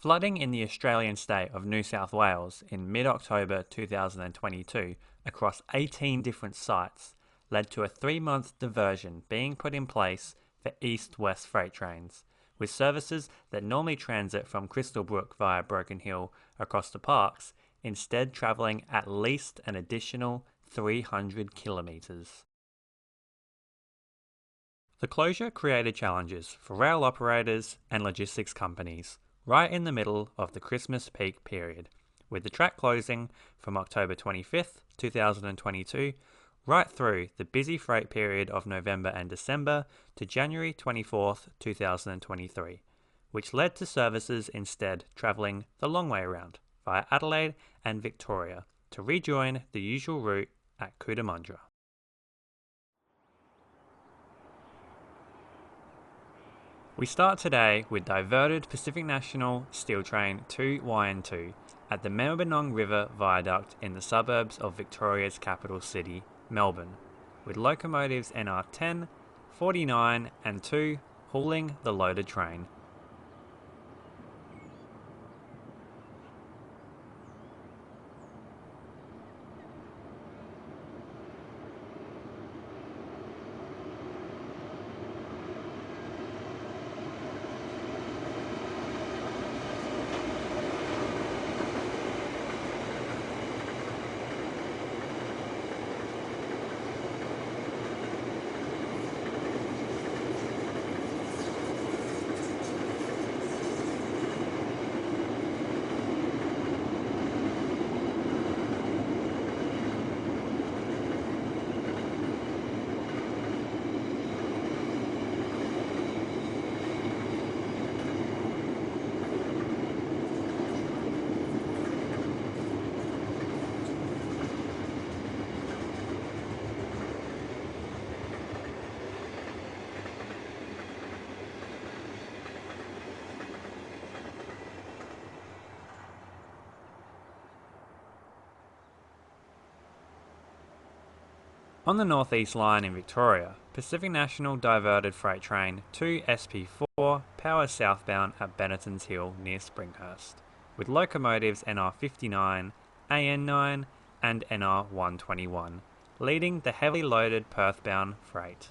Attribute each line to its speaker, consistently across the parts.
Speaker 1: Flooding in the Australian state of New South Wales in mid-October 2022 across 18 different sites led to a 3-month diversion being put in place for east-west freight trains, with services that normally transit from Crystal Brook via Broken Hill across the parks instead travelling at least an additional 300 kilometres. The closure created challenges for rail operators and logistics companies right in the middle of the Christmas peak period, with the track closing from October 25th, 2022 right through the busy freight period of November and December to January 24th, 2023, which led to services instead travelling the long way around via Adelaide and Victoria to rejoin the usual route at Cootamundra. We start today with Diverted Pacific National Steel Train 2YN2 at the Maribyrnong River Viaduct in the suburbs of Victoria's capital city, Melbourne, with locomotives NR10, 49 and 2 hauling the loaded train. On the Northeast Line in Victoria, Pacific National diverted freight train 2SP4 powers southbound at Bennettons Hill near Springhurst, with locomotives NR59, AN9 and NR121, leading the heavily loaded Perth-bound freight.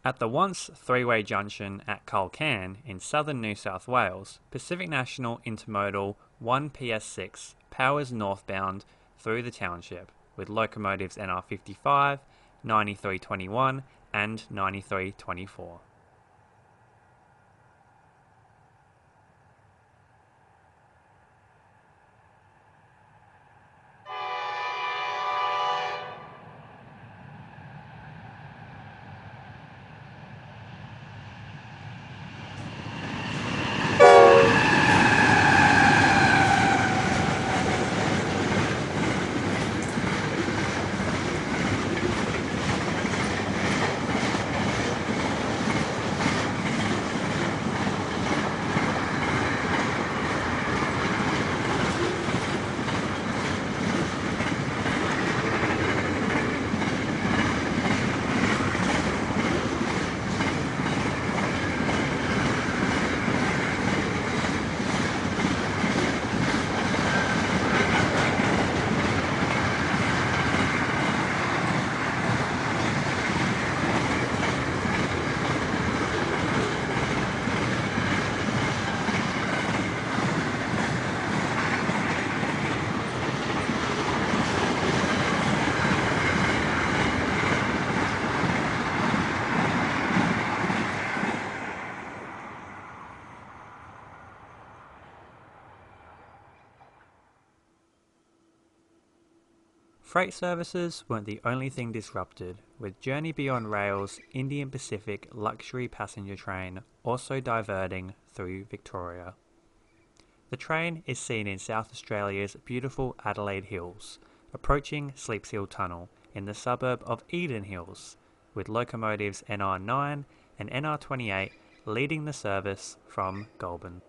Speaker 1: At the once three-way junction at Culcairn in southern New South Wales, Pacific National Intermodal 1PS6 powers northbound through the township, with locomotives NR55, 9321 and 9324. Freight services weren't the only thing disrupted, with Journey Beyond Rail's Indian Pacific luxury passenger train also diverting through Victoria. The train is seen in South Australia's beautiful Adelaide Hills, approaching Sleeps Hill Tunnel in the suburb of Eden Hills, with locomotives NR9 and NR28 leading the service from Goulburn.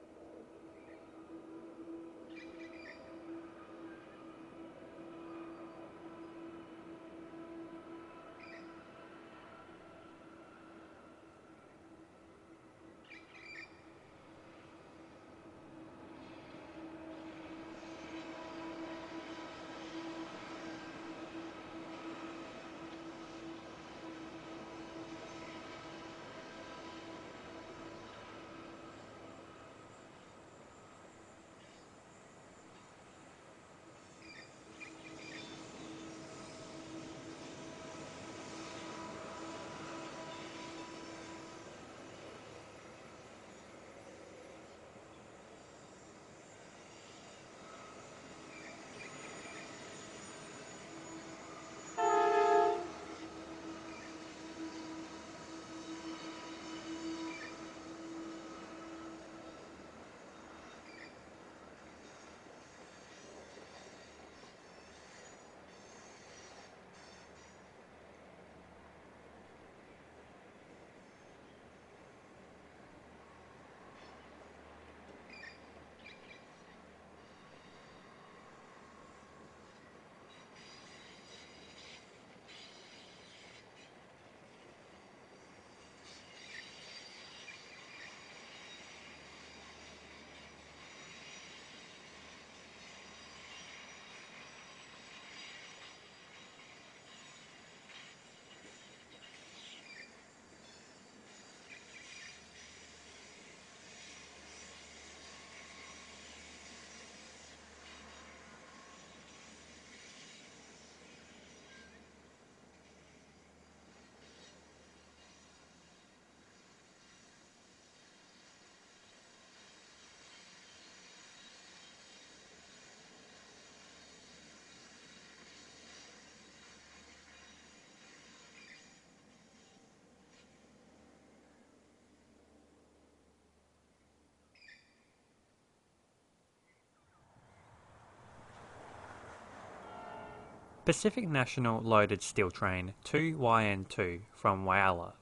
Speaker 1: Pacific National loaded steel train 2YN2 from Whyalla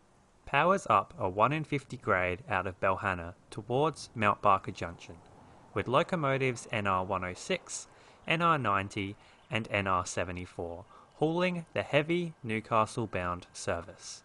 Speaker 1: powers up a 1 in 50 grade out of Balhannah towards Mount Barker Junction, with locomotives NR106, NR90 and NR74 hauling the heavy Newcastle bound service.